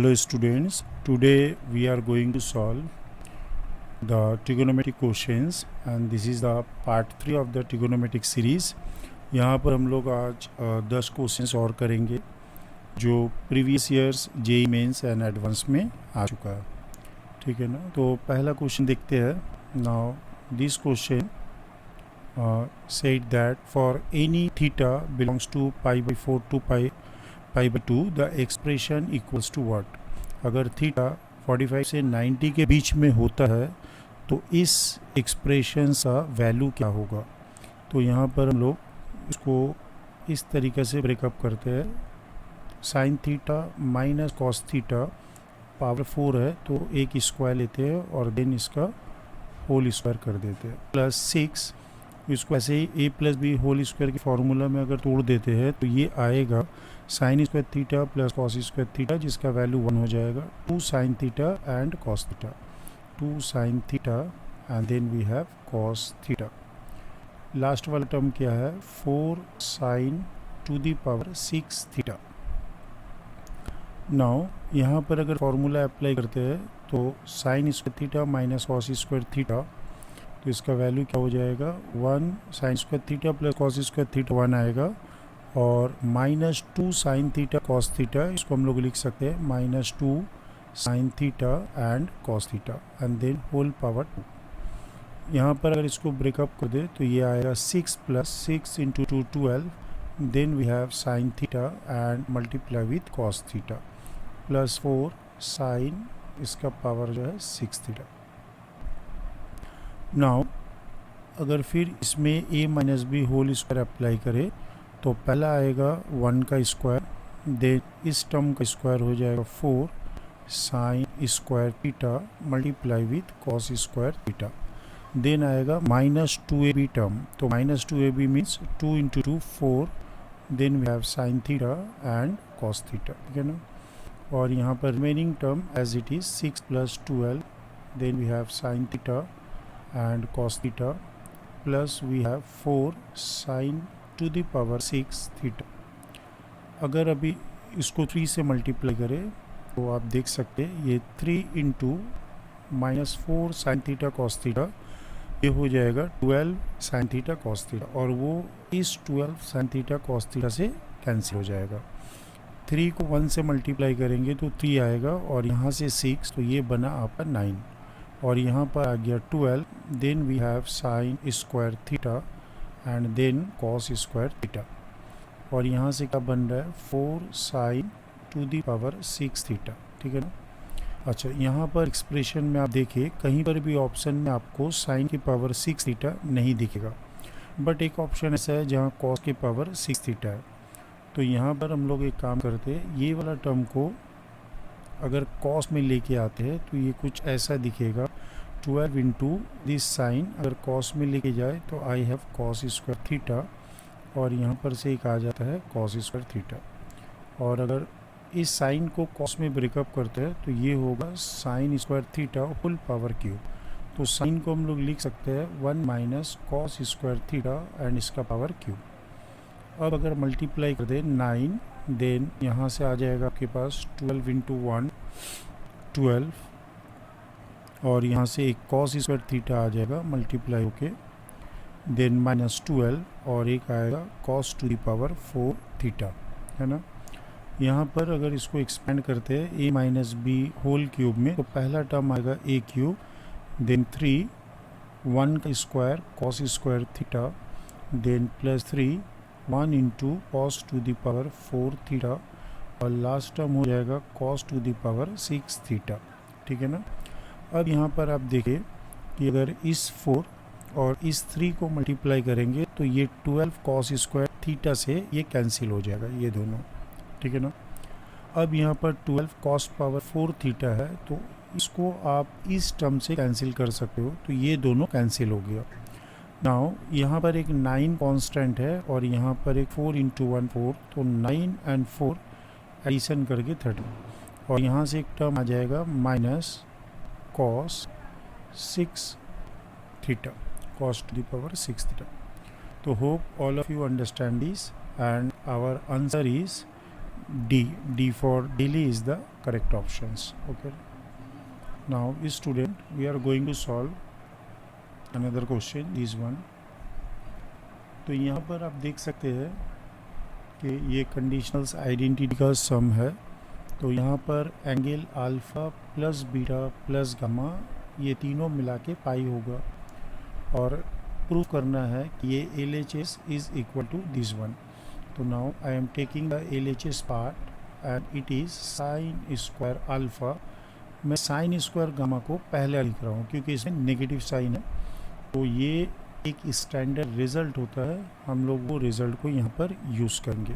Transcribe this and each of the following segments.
Hello students, today we are going to solve the trigonometric questions and this is the part 3 of the trigonometric series. यहाँ पर हम लोग आज 10 questions और करेंगे जो previous years JEE Mains and advance में आ चुका है, ठीक है ना। तो पहला क्वेश्चन देखते हैं। Now this question said that for any theta belongs to pi by 4 to pi by 2 the expression equals to what। अगर थीटा 45 से 90 के बीच में होता है तो इस एक्सप्रेशन का वैल्यू क्या होगा। तो यहाँ पर हम लोग इसको इस तरीके से ब्रेकअप करते हैं। Sine theta minus cos theta power 4 है तो एक स्क्वायर लेते हैं और देन इसका होल स्क्वायर कर देते हैं प्लस 6। इसको ऐसे ही a plus B whole square के फार्मूला में अगर तोड़ देते हैं तो ये आएगा sine square theta plus cos square theta जिसका वैल्यू 1 हो जाएगा। 2 sine theta and cos theta, 2 sine theta and then we have cos theta. Last वाला टर्म क्या है 4 sine to the power 6 theta. Now यहाँ पर अगर फार्मूला अप्लाई करते हैं तो sine square theta minus cos square theta, तो इसका वैल्यू क्या हो जाएगा 1 sine square theta plus cos square theta 1 आएगा और minus 2 sine theta cos theta, इसको हम लोग लिख सकते हैं minus 2 sine theta and cos theta and then whole power 2। यहाँ पर अगर इसको ब्रेकअप कर दे तो ये आएगा 6 plus 6 into 2 12, then we have sine theta and multiply with cos theta plus 4 sine इसका पावर जो है 6 थीटा। नाउ अगर फिर इसमें a minus b whole square apply करें तो पहला आएगा 1 का स्क्वायर, देन इस टर्म का स्क्वायर हो जाएगा 4 sine square theta multiply with cos square theta, then आएगा माइनस 2ab टर्म, तो minus 2ab means 2 into 2 4, then we have sine theta and cos theta, ठीक है ना। और यहाँ पर remaining term as it is 6 plus 12, then we have sine theta and cos theta plus we have 4 sin to the power 6 theta। अगर अभी इसको 3 से मल्टीप्लाई करें तो आप देख सकते हैं ये 3 into minus 4 sign theta cos theta, ये हो जाएगा 12 साइन थीटा कॉस थीटा और वो इस 12 साइन थीटा कॉस थीटा से कैंसिल हो जाएगा। 3 को 1 से मल्टीप्लाई करेंगे तो 3 आएगा और यहाँ से 6, तो ये बना आपका 9 और यहाँ पर आ गया 12, then we have sine square theta and then cos square theta और यहाँ से क्या बन रहा है 4 sine to the power 6 theta, ठीक है ना। अच्छा, यहाँ पर एक्सप्रेशन में आप देखिए कहीं पर भी ऑप्शन में आपको साइन की पावर 6 थीटा नहीं दिखेगा, बट एक ऑप्शन ऐसा है जहाँ कॉस की पावर 6 थीटा है। तो यहाँ पर हम लोग एक काम करते हैं, ये वाला टर्म को अगर कॉस में लेके आते हैं तो ये कुछ ऐसा दिखेगा 12 इंटू दिस साइन, अगर कॉस में लेके जाए तो I have cos square theta और यहाँ पर से एक आ जाता है कॉस स्क्वायर थीटा, और अगर इस साइन को कॉस में ब्रेकअप करते हैं तो ये होगा sine square theta whole power cube. तो साइन को हम लोग लिख सकते हैं 1 minus cos square theta and इसका पावर क्यूब। अब अगर मल्टीप्लाई कर दें 9, देन यहाँ से आ जाएगा आपके पास 12 इंटू 1 12 और यहाँ से एक कॉस स्क्वायर थीटा आ जाएगा मल्टीप्लाई होके, देन माइनस 12 और एक आएगा cos to the power 4 theta, है ना। यहाँ पर अगर इसको एक्सपेंड करते हैं a minus b whole cube में तो पहला टर्म आएगा a क्यूब, देन 3 1 का square cos square theta, then plus 3 1 into cos to the power 4 theta और लास्ट टर्म हो जाएगा cos to the power 6 theta, ठीक है ना। अब यहाँ पर आप देखिए कि अगर इस 4 और इस 3 को मल्टीप्लाई करेंगे तो ये 12 कॉस स्क्वायर थीटा से ये कैंसिल हो जाएगा ये दोनों, ठीक है ना। अब यहाँ पर 12 कॉस पावर 4 थीटा है तो इसको आप इस टर्म से कैंसिल कर सकते हो, तो ये दोनों कैंसिल हो गया। नाउ यहाँ पर एक 9 कांस्टेंट है और यहाँ पर एक 4 इंटू 1 4, तो 9 एंड 4 एडिशन करके 30 और यहाँ से एक टर्म आ जाएगा minus cos 6 theta, cos to the power 6 theta. तो hope all of you understand this and our answer is D for Delhi is the correct options. Okay. Now student, we are going to solve another question, this one. तो यहाँ पर आप देख सकते हैं कि ये कंडीशनल्स आइडेंटिटी का सम है। तो यहाँ पर angle alpha plus beta plus gamma ये तीनों मिला के पाई होगा और प्रूव करना है कि ये LHS is equal to this one. तो now I am taking the LHS part and it is sine square alpha. मैं साइन स्क्वायर गामा को पहले लिख रहा हूँ क्योंकि इसमें नेगेटिव साइन है। तो ये एक स्टैंडर्ड रिज़ल्ट होता है, हम लोग वो रिज़ल्ट को यहाँ पर यूज़ करेंगे।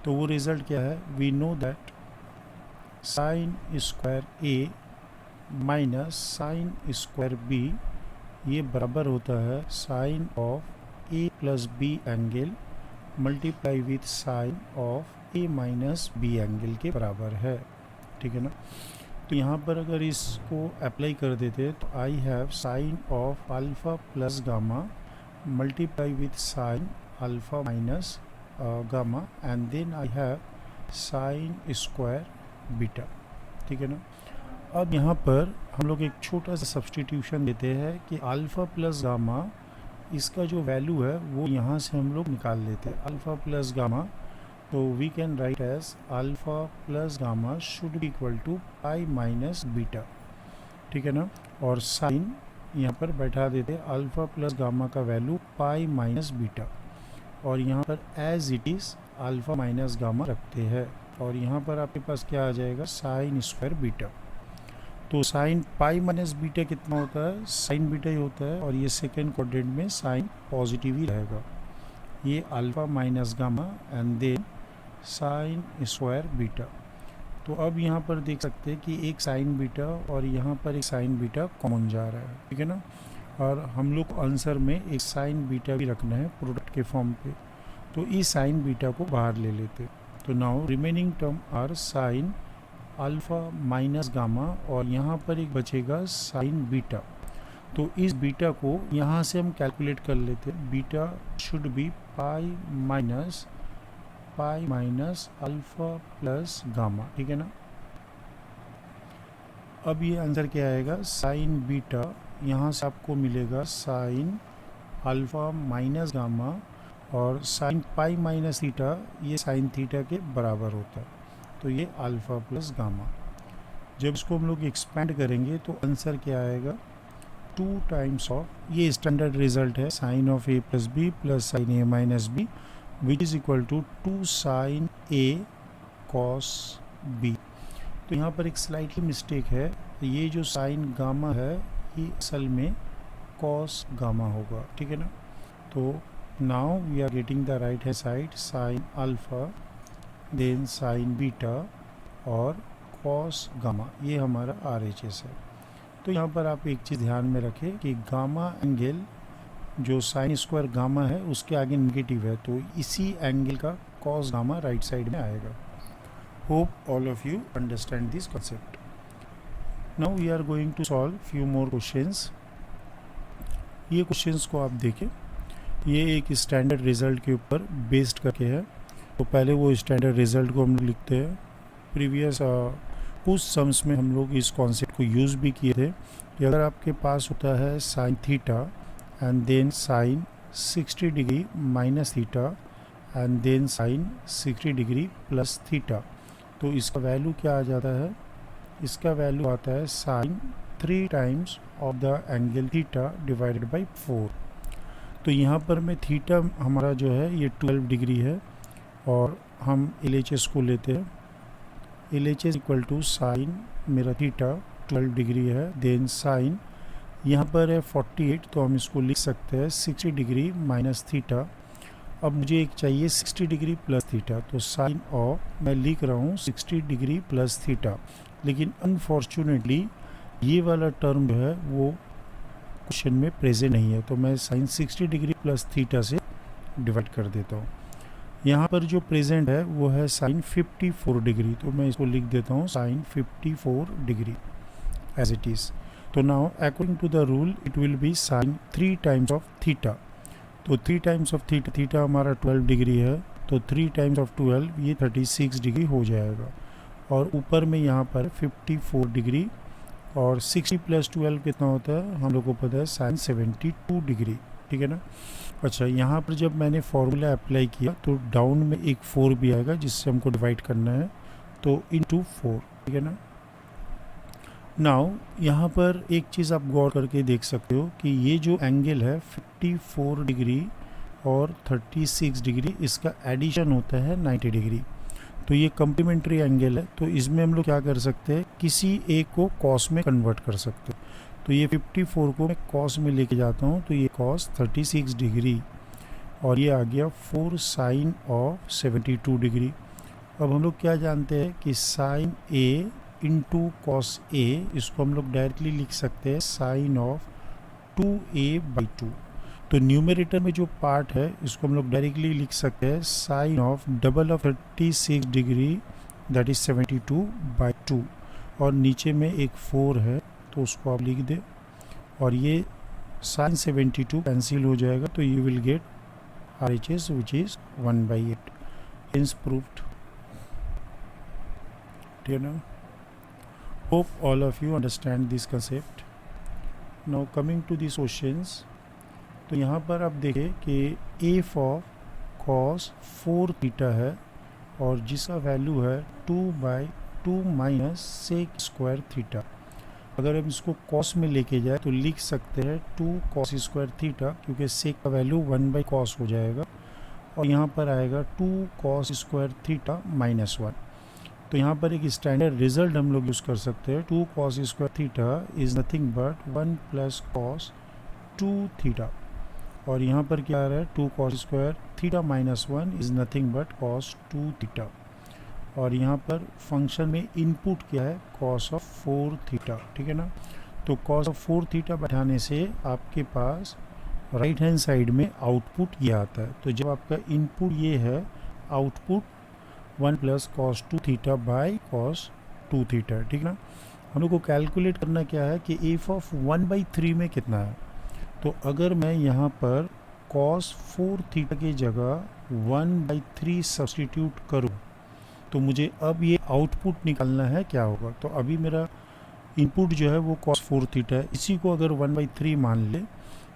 तो वो रिज़ल्ट क्या है? We know that sine square A minus sine square B ये बराबर होता है sine of A plus B angle multiply with sine of A minus B angle के बराबर है। ठीक है ना? तो यहाँ पर अगर इसको अप्लाई कर देते तो I have sine of alpha plus gamma multiply with sine alpha minus gamma and then I have sine square beta. ठीक है ना? अब यहाँ पर हम लोग एक छोटा सा सब्स्टिट्यूशन देते हैं कि अल्फ़ा प्लस गामा इसका जो वैल्यू है वो यहाँ से हम लोग निकाल लेते हैं। अल्फ़ा प्लस गामा तो we can write as alpha plus gamma should be equal to pi minus beta. ठीक है ना? और साइन यहाँ पर बैठा देते अल्फ़ा प्लस गामा का वैल्यू पाई माइनस बीटा और यहाँ पर as it is alpha minus gamma रखते हैं और यहाँ पर आपके पास क्या आ जाएगा? Sign square beta. तो साइन पाई माइनस बीटा कितना होता है? साइन बीटा ही होता है और ये सेकेंड क्वाड्रेंट में साइन पॉजिटिव ही रहेगा। ये alpha minus gamma and then sine square beta. तो अब यहाँ पर देख सकते हैं कि एक साइन बीटा और यहाँ पर एक साइन बीटा कॉमन जा रहा है। ठीक है ना? और हम लोग को आंसर में एक साइन बीटा भी रखना है प्रोडक्ट के फॉर्म पे, तो इस साइन बीटा को बाहर ले लेते। तो now remaining term are sine alpha minus gamma और यहाँ पर एक बचेगा साइन बीटा। तो इस बीटा को यहाँ से हम कैलकुलेट कर लेते हैं। Beta should be pi minus alpha plus gamma. ठीक है ना? अब ये आंसर क्या आएगा? साइन बीटा यहाँ से आपको मिलेगा साइन अल्फ़ा माइनस गामा और साइन पाई माइनस थीटा ये साइन थीटा के बराबर होता है। तो ये अल्फ़ा प्लस गामा। जब इसको हम लोग एक्सपेंड करेंगे तो आंसर क्या आएगा? 2 टाइम्स ऑफ, ये स्टैंडर्ड रिजल्ट है, sine of A plus B plus sine A minus B which is equal to 2 sine A cos B. तो यहाँ पर एक स्लाइटली मिस्टेक है, ये जो साइन गामा है ये असल में कॉस गामा होगा। ठीक है ना? तो now we are getting the right hand side sine alpha then sine beta और कॉस गामा, ये हमारा RHS है। तो यहाँ पर आप एक चीज़ ध्यान में रखें कि गामा एंगल जो साइन स्क्वायर गामा है उसके आगे नेगेटिव है, तो इसी एंगल का कॉस गामा राइट साइड में आएगा। Hope all of you understand this concept. Now we are going to solve few more questions. ये क्वेश्चंस को आप देखें, ये एक स्टैंडर्ड रिजल्ट के ऊपर बेस्ड करके है। तो पहले वो स्टैंडर्ड रिजल्ट को हम लोग लिखते हैं। प्रीवियस कुछ सम्स में हम लोग इस कॉन्सेप्ट को यूज़ भी किए थे कि अगर आपके पास होता है sine theta and then sine 60 degree minus theta and then sine 60 degree plus theta, तो इसका वैल्यू क्या आ जाता है? इसका वैल्यू आता है sine 3 times of the angle theta divided by 4। तो यहाँ पर में थीटा हमारा जो है ये 12 डिग्री है और हम LHS को लेते हैं। LHS इक्वल टू साइन मेरा थीटा 12 डिग्री है, देन साइन यहाँ पर है 48, तो हम इसको लिख सकते हैं 60 डिग्री माइनस थीटा। अब मुझे एक चाहिए 60 डिग्री प्लस थीटा, तो साइन ऑफ मैं लिख रहा हूँ 60 डिग्री प्लस थीटा, लेकिन अनफॉर्चुनेटली ये वाला टर्म जो है वो क्वेश्चन में प्रेजेंट नहीं है, तो मैं साइन 60 डिग्री प्लस थीटा से डिवाइड कर देता हूँ। यहाँ पर जो प्रेजेंट है वो है साइन 54 डिग्री, तो मैं इसको लिख देता हूँ sine 54 degree as it is. तो now according to the rule it will be sine 3 times of theta. तो 3 टाइम्स ऑफ थीटा, थीटा हमारा 12 डिग्री है, तो 3 टाइम्स ऑफ 12 ये 36 डिग्री हो जाएगा। और ऊपर में यहाँ पर 54 डिग्री और 60 प्लस 12 कितना होता है हम लोग को पता है साइन 72 डिग्री, ठीक है ना। अच्छा, यहाँ पर जब मैंने फॉर्मूला अप्लाई किया तो डाउन में एक 4 भी आएगा जिससे हमको डिवाइड करना है, तो इंटू 4, ठीक है ना। नाउ यहाँ पर एक चीज़ आप गौर करके देख सकते हो कि ये जो एंगल है 54 डिग्री और 36 डिग्री, इसका एडिशन होता है 90 डिग्री। तो ये कम्प्लीमेंट्री एंगल है, तो इसमें हम लोग क्या कर सकते हैं, किसी एक को कॉस में कन्वर्ट कर सकते हैं। तो ये 54 को मैं कॉस में लेके जाता हूँ, तो ये कॉस 36 डिग्री और ये आ गया 4 साइन ऑफ 72 डिग्री। अब हम लोग क्या जानते हैं कि sign A into cos A, इसको हम लोग डायरेक्टली लिख सकते हैं साइन ऑफ 2a/2। तो न्यूमरेटर में जो पार्ट है इसको हम लोग डायरेक्टली लिख सकते हैं sine of double of 36 degree that is 72/2, और नीचे में एक 4 है तो उसको आप लिख दें, और ये साइन 72 कैंसिल हो जाएगा, तो you will get RHS which is 1/8। Hence proved, ठीक है ना। Hope all of you understand this concept. Now coming to this questions, तो यहाँ पर आप देखें कि एफ ऑफ कॉस 4 थीटा है और जिसका वैल्यू है 2/2 माइनस सेक स्क्वायर थीटा। अगर हम इसको कॉस में लेके जाए तो लिख सकते हैं 2 कॉस स्क्वायर थीटा, क्योंकि सेक का वैल्यू 1/कॉस हो जाएगा, और यहाँ पर आएगा 2 कॉस स्क्वायर थीटा माइनस 1। तो यहाँ पर एक स्टैंडर्ड रिजल्ट हम लोग यूज़ कर सकते हैं, 2 cos square theta is nothing but 1 plus cos 2 theta, और यहाँ पर क्या आ रहा है 2 cos square theta minus 1 is nothing but cos 2 theta, और यहाँ पर फंक्शन में इनपुट क्या है कॉस ऑफ 4 थीटा, ठीक है ना। तो कॉस ऑफ 4 थीटा बैठाने से आपके पास राइट हैंड साइड में आउटपुट ये आता है। तो जब आपका इनपुट ये है, output 1 plus cos 2 theta by cos 2 theta, ठीक है ना। हम लोग को कैलकुलेट करना क्या है कि एफ ऑफ 1/3 में कितना है। तो अगर मैं यहाँ पर cos 4 थीटा की जगह 1/3 सब्सटीट्यूट करूँ तो मुझे अब ये आउटपुट निकालना है क्या होगा। तो अभी मेरा इनपुट जो है वो cos 4 थीटा है, इसी को अगर 1/3 मान ले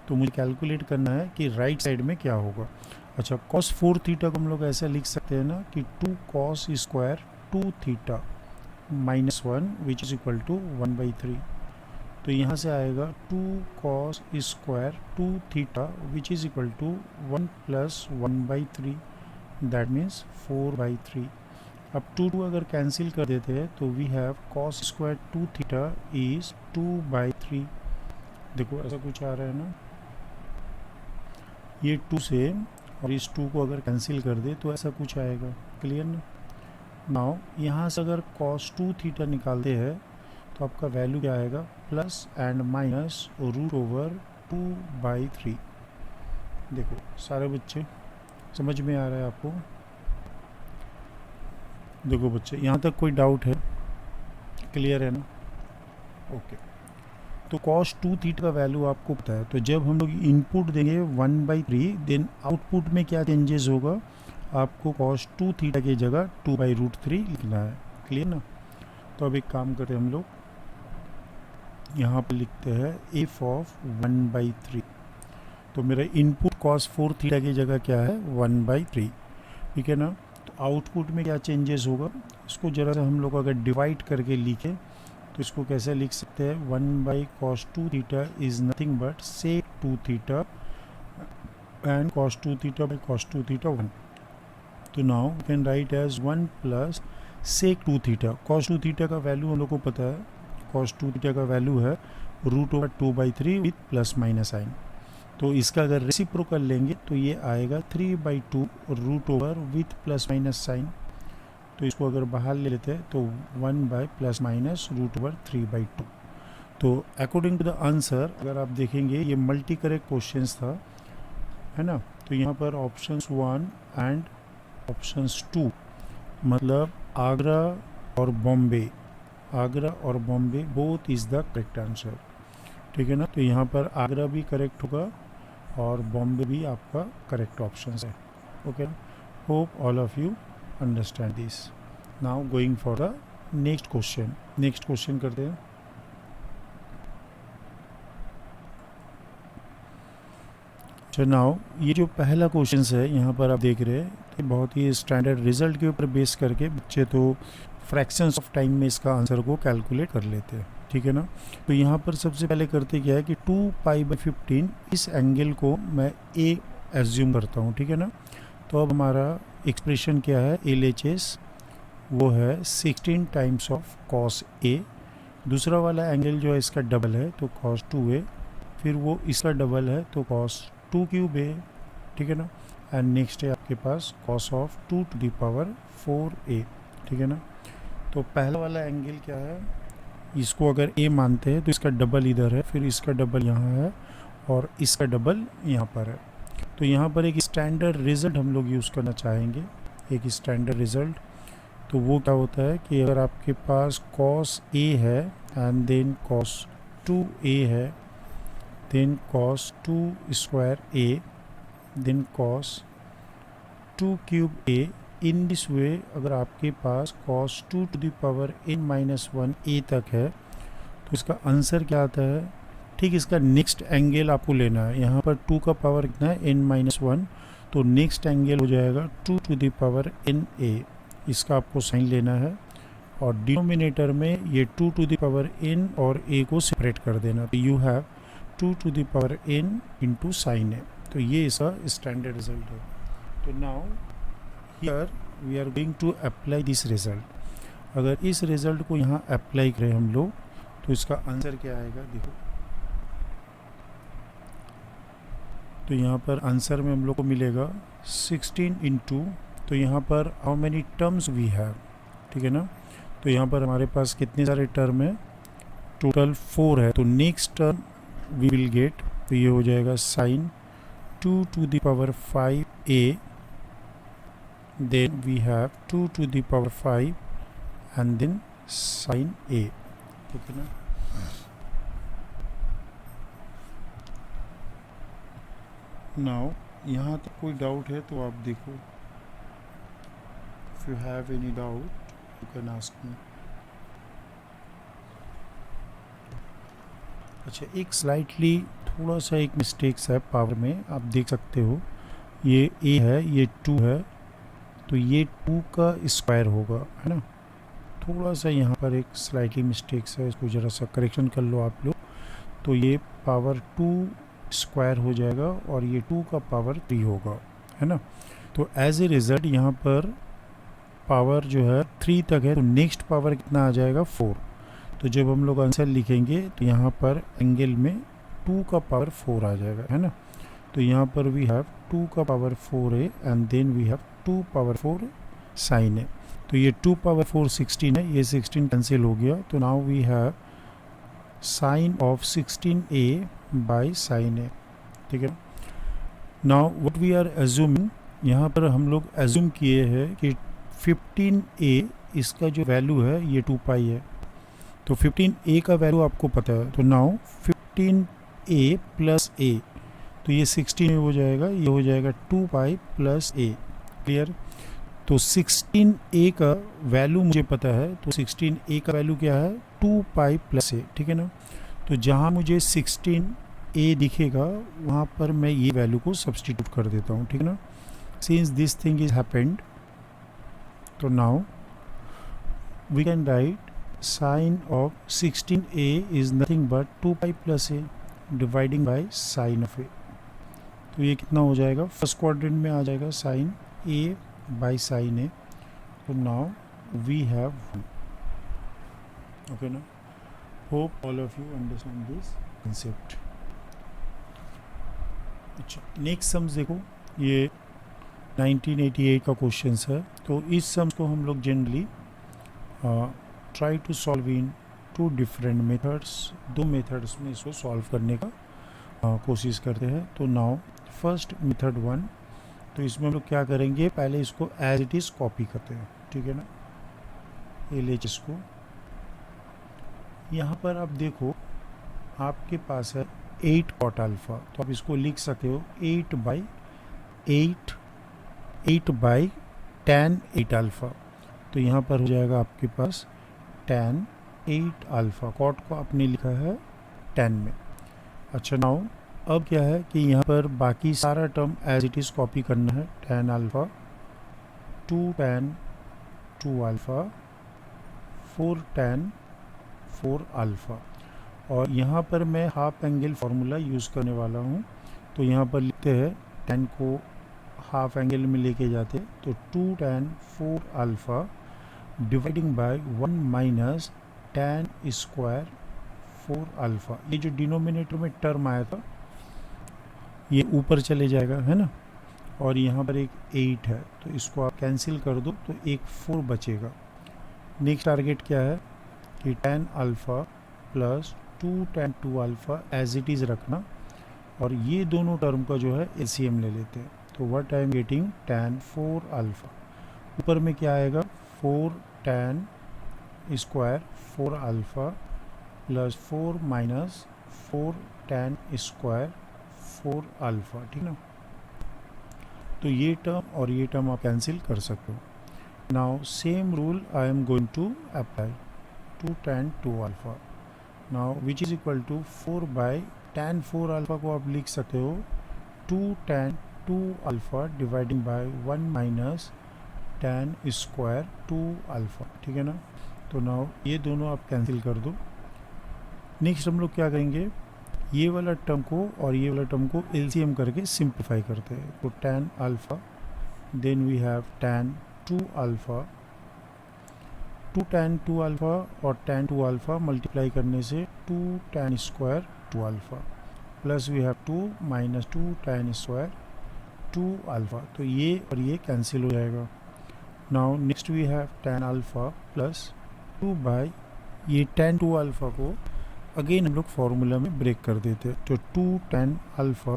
तो मुझे कैलकुलेट करना है कि राइट साइड में क्या होगा। अच्छा, cos 4 थीटा को हम लोग ऐसा लिख सकते हैं ना कि 2 cos square 2 theta minus 1 which is equal to 1/3। तो यहाँ से आएगा 2 cos square 2 theta which is equal to 1 plus 1/3, that means 4/3। अब 2 अगर कैंसिल कर देते हैं तो we have cos square 2 theta is 2/3। देखो ऐसा कुछ आ रहा है ना, ये 2 से और इस 2 को अगर कैंसिल कर दे तो ऐसा कुछ आएगा, क्लियर ना। नाउ यहाँ से अगर cos 2 थीटा निकालते हैं तो आपका वैल्यू क्या आएगा, प्लस एंड माइनस √2/3। देखो सारे बच्चे समझ में आ रहा है आपको। देखो बच्चे यहाँ तक कोई डाउट है, क्लियर है ना। ओके, तो cos 2 थीटा का वैल्यू आपको पता है, तो जब हम लोग इनपुट देंगे 1/3 देन आउटपुट में क्या चेंजेस होगा, आपको cos 2 थीटा की जगह 2/√3 लिखना है, क्लियर ना। तो अब एक काम करते हैं हम लोग, यहाँ पर लिखते हैं एफ ऑफ 1/3। तो मेरा इनपुट cos 4 थीटा की जगह क्या है 1/3, ठीक है ना। तो आउटपुट में क्या चेंजेस होगा, इसको ज़रा सा हम लोग अगर डिवाइड करके लिखें तो इसको कैसे लिख सकते हैं, 1/cos 2 theta is nothing but sec 2 theta and cos 2 theta by cos 2 theta 1। तो now you can write as 1 plus sec 2 theta. cos 2 theta का वैल्यू हम लोग को पता है, cos 2 थीटा का वैल्यू है √2/3 विथ प्लस माइनस साइन। तो इसका अगर रेसिप्रोकल लेंगे तो ये आएगा 3/2 √ विथ प्लस माइनस साइन। तो इसको अगर बाहर ले लेते हैं तो 1 प्लस माइनस √3/2। तो अकॉर्डिंग टू द आंसर अगर आप देखेंगे ये मल्टी करेक्ट क्वेश्चंस था, है ना। तो यहाँ पर ऑप्शंस 1 एंड ऑप्शंस 2 मतलब आगरा और बॉम्बे, आगरा और Bombay both is the correct answer, ठीक है ना। तो यहाँ पर आगरा भी करेक्ट होगा और बॉम्बे भी आपका करेक्ट ऑप्शन है, okay. Hope all of you understand this. Now going for the next question करते हैं. अच्छा, नाउ ये जो पहला क्वेश्चन है यहाँ पर आप देख रहे हैं कि बहुत ही स्टैंडर्ड रिजल्ट के ऊपर बेस करके बच्चे तो फ्रैक्शंस ऑफ टाइम में इसका आंसर को कैलकुलेट कर लेते हैं. ठीक है ना. तो यहाँ पर सबसे पहले करते क्या है कि 2π/15 इस एंगल को मैं ए एज्यूम करता हूँ. ठीक है ना. तो अब हमारा एक्सप्रेशन क्या है, LHS वो है 16 टाइम्स ऑफ cos A. दूसरा वाला एंगल जो है इसका डबल है तो cos 2A, फिर वो इसका डबल है तो cos 2³ A. ठीक है ना. एंड नेक्स्ट है आपके पास cos ऑफ 2⁴A. ठीक है ना. तो पहला वाला एंगल क्या है, इसको अगर A मानते हैं तो इसका डबल इधर है, फिर इसका डबल यहाँ है और इसका डबल यहाँ पर है. तो यहाँ पर एक स्टैंडर्ड रिज़ल्ट हम लोग यूज़ करना चाहेंगे, एक स्टैंडर्ड रिज़ल्ट. तो वो क्या होता है कि अगर आपके पास cos A है एंड देन cos 2A है, then cos 2² A, then cos 2³ A. In this way अगर आपके पास cos 2⁻n−1 A तक है तो इसका आंसर क्या आता है. ठीक, इसका नेक्स्ट एंगल आपको लेना है. यहाँ पर 2 का पावर कितना है, n-1, तो नेक्स्ट एंगल हो जाएगा 2⁻n A. इसका आपको साइन लेना है और डिनोमिनेटर में ये 2⁻n और A को सेपरेट कर देना. तो you have 2⁻n into sine A. तो ये इसका स्टैंडर्ड रिजल्ट है. तो now here we are going to apply this result. अगर इस रिजल्ट को यहाँ अप्लाई करें हम लोग तो इसका आंसर क्या आएगा, देखो. तो यहाँ पर आंसर में हम लोग को मिलेगा 16 इंटू, तो यहाँ पर how many terms we have. ठीक है ना. तो यहाँ पर हमारे पास कितने सारे टर्म है, टोटल 4 है. तो next term we will get, तो ये हो जाएगा sin 2⁵A, then we have 2⁵ and then sin A. ठीक है ना. नाउ यहाँ तक कोई डाउट है तो आप देखो. If you have any doubt you can ask me. अच्छा, एक स्लाइटली थोड़ा सा एक मिस्टेक्स है पावर में, आप देख सकते हो. ये A है, ये 2 है, तो ये 2 का स्क्वायर होगा, है ना. थोड़ा सा यहाँ पर एक स्लाइटली मिस्टेक्स है, इसको ज़रा सा करेक्शन कर लो आप लोग. तो ये पावर 2 स्क्वायर हो जाएगा और ये 2 का पावर 3 होगा, है ना. तो एज ए रिज़ल्ट यहाँ पर पावर जो है 3 तक है, तो नेक्स्ट पावर कितना आ जाएगा, 4. तो जब हम लोग आंसर लिखेंगे तो यहाँ पर एंगल में 2 का पावर 4 आ जाएगा, है ना. तो यहाँ पर वी हैव 2 का power 4A and then we have 2 power 4 sine A. तो ये 2 पावर 4 16 है, ये 16 कैंसिल हो गया. तो now we have sine of 16A by sine A. ठीक है. Now what we are assuming, यहाँ पर हम लोग एज्यूम किए हैं कि 15A इसका जो वैल्यू है ये 2π है. तो 15A का वैल्यू आपको पता है. तो नाउ 15A प्लस A, तो ये 16 हो जाएगा, ये हो जाएगा 2π प्लस A. क्लियर. तो 16A का वैल्यू मुझे पता है, तो 16A का वैल्यू क्या है, 2π प्लस A. ठीक है ना. तो जहाँ मुझे 16A दिखेगा वहाँ पर मैं ये वैल्यू को सब्सटीट्यूट कर देता हूँ. ठीक है ना. Since this thing is happened, तो now we can write sine of 16A is nothing but 2π plus A dividing by sine of A. तो ये कितना हो जाएगा, फर्स्ट क्वाड्रेंट में आ जाएगा sine A by sine A. तो नाउ वी हैव, ओके ना. Hope all of you understand this concept. अच्छा, नेक्स्ट सम्स देखो, ये 1988 का क्वेश्चन है. तो इस सम्स को हम लोग generally try to solve in 2 different methods, 2 methods में इसको सॉल्व करने का कोशिश करते हैं. तो नाउ फर्स्ट मेथड 1, तो इसमें हम लोग क्या करेंगे, पहले इसको एज इट इज़ कॉपी करते हैं. ठीक है ना. LHS को यहाँ पर आप देखो, आपके पास है 8 cot अल्फ़ा, तो आप इसको लिख सकते हो 8/8 8 बाई tan 8 अल्फ़ा। तो यहाँ पर हो जाएगा आपके पास tan 8 अल्फ़ा। कॉट को आपने लिखा है tan में। अच्छा नाउ अब क्या है कि यहाँ पर बाकी सारा term as it is copy करना है। tan alpha 2 tan 2 alpha 4 tan 4 alpha. और यहाँ पर मैं हाफ एंगल फार्मूला यूज़ करने वाला हूँ। तो यहाँ पर लिखते हैं tan को हाफ एंगल में लेके जाते तो 2 tan 4 alpha dividing by 1 minus tan square 4 alpha. ये जो डिनोमिनेटर में टर्म आया था ये ऊपर चले जाएगा, है ना। और यहाँ पर एक 8 है तो इसको आप कैंसिल कर दो तो एक 4 बचेगा। नेक्स्ट टारगेट क्या है कि tan alpha plus 2 tan 2 alpha as it is रखना और ये दोनों टर्म का जो है एलसीएम ले लेते हैं। तो what I am getting tan 4 alpha. ऊपर में क्या आएगा 4 tan square 4 alpha plus 4 minus 4 tan square 4 alpha, ठीक ना। तो ये टर्म और ये टर्म आप कैंसिल कर सकते हो। Now same rule I am going to apply 2 tan 2 alpha now which is equal to 4 by tan 4 alpha को आप लिख सकते हो 2 tan 2 alpha dividing by 1 minus tan square 2 alpha, ठीक है ना। तो नाउ ये दोनों आप कैंसिल कर दो। नेक्स्ट हम लोग क्या करेंगे, ये वाला टर्म को और ये वाला टर्म को एलसीएम करके सिंप्लीफाई करते हैं। तो tan alpha then we have tan 2 alpha 2 tan 2 alpha और tan 2 अल्फ़ा मल्टीप्लाई करने से 2 tan square 2 alpha plus we have 2 minus 2 tan square 2 alpha. तो ये और ये कैंसिल हो जाएगा। Now next we have tan alpha plus 2 by ये tan 2 अल्फ़ा को अगेन हम लोग फार्मूला में ब्रेक कर देते हैं। तो 2 tan alpha